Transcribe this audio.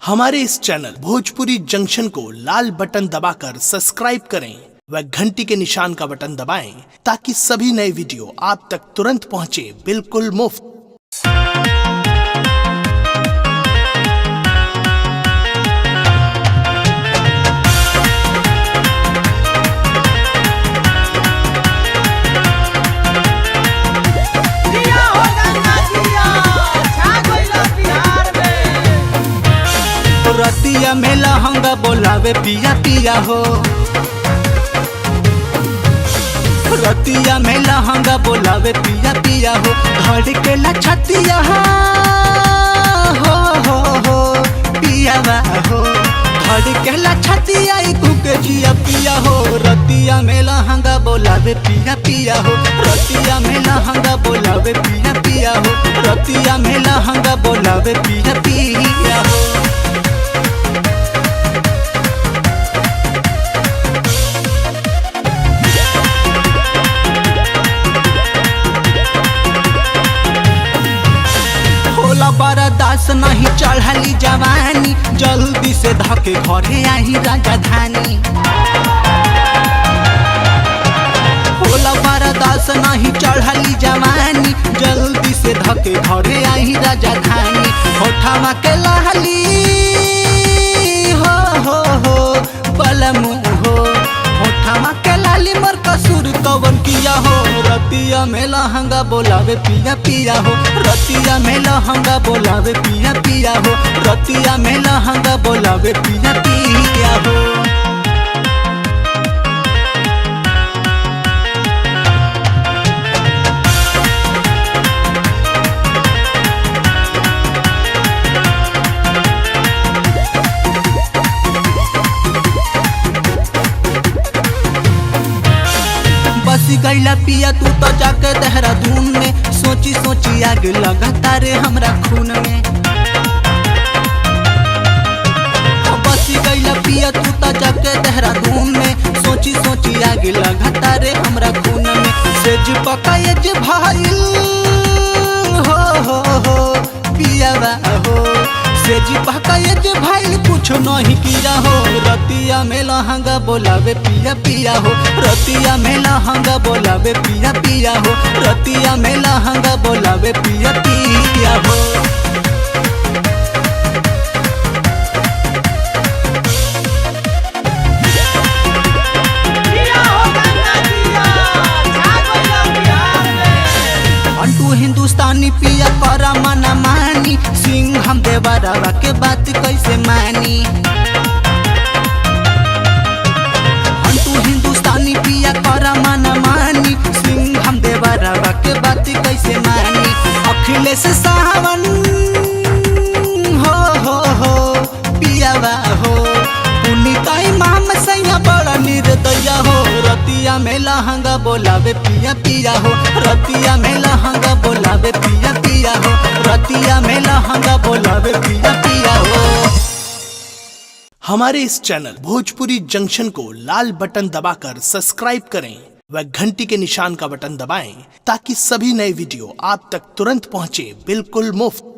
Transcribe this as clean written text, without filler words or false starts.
हमारे इस channel Bhojpuri junction को लाल button दबाकर सब्सक्राइब करें व घंटी के निशान का बटन दबाएं ताकि सभी नए वीडियो आप तक तुरंत पहुंचे बिल्कुल मुफ्त। रतिया में लहंगा बोलावे पिया पिया हो, रतिया में लहंगा बोलावे पिया पिया हो, धड़ के छतिया हो पिया हो, धड़ के छतिया के जिया पिया हो। रतिया में लहंगा बोलावे पिया पिया हो, रतिया में लहंगा बोलावे पिया पिया हो, रतिया में लहंगा बोलावे पिया पिया हो। बरदास नहीं चढ़ली जवानी, जल्दी से धके घरे आई राजधानी। होला बरदास नहीं चढ़ली जवानी, जल्दी से धके घरे आई राजधानी। होठमा के लहली हो बलमु हो, होठमा के लाली मर कसूर कवन किया हो। रतिया में लहंगा बोलावे पिया पिया हो, रतिया में लहंगा बोलावे पिया पिया हो, रतिया में लहंगा बोलावे पिया पिया हो। बसी गईला पिया तू तो जाके देहरादून में, सोची सोची आग लगाता रे हमरा खून में। बसी गईला पिया तू तो जाके देहरादून में, सोची सोची आग लगाता रे हमरा खून में। सेज पकाएज भाईल हो पिया हो, सेज पकाएज भाईल कुछ नहीं किया हो। रतिया में लहंगा बोलावे पिया पिया हो, रतिया में लहंगा बोलावे पिया पिया हो, रतिया में लहंगा बोलावे पिया पिया हो। अंटू हिंदुस्तानी पिया करा मना मानी, सिंह हम देवरवा के बात कैसे मानी। अंटू हिंदुस्तानी पिया करा मना मानी, सिंह हम देवरवा के बात कैसे मानी। अखिलेश सावन हो पियावा हो, पुनीता इमाम सैया बड़ा निर्दया हो। रतिया में लहंगा बोलावे पिया पिया हो, रतिया में लहंगा बोलावे पिया पिया हो, रतिया में लहंगा बोलावे पिया पिया हो। हमारे इस चैनल भोजपुरी जंक्शन को लाल बटन दबाकर सब्सक्राइब करें व घंटी के निशान का बटन दबाएं ताकि सभी नए वीडियो आप तक तुरंत पहुंचे बिल्कुल मुफ्त।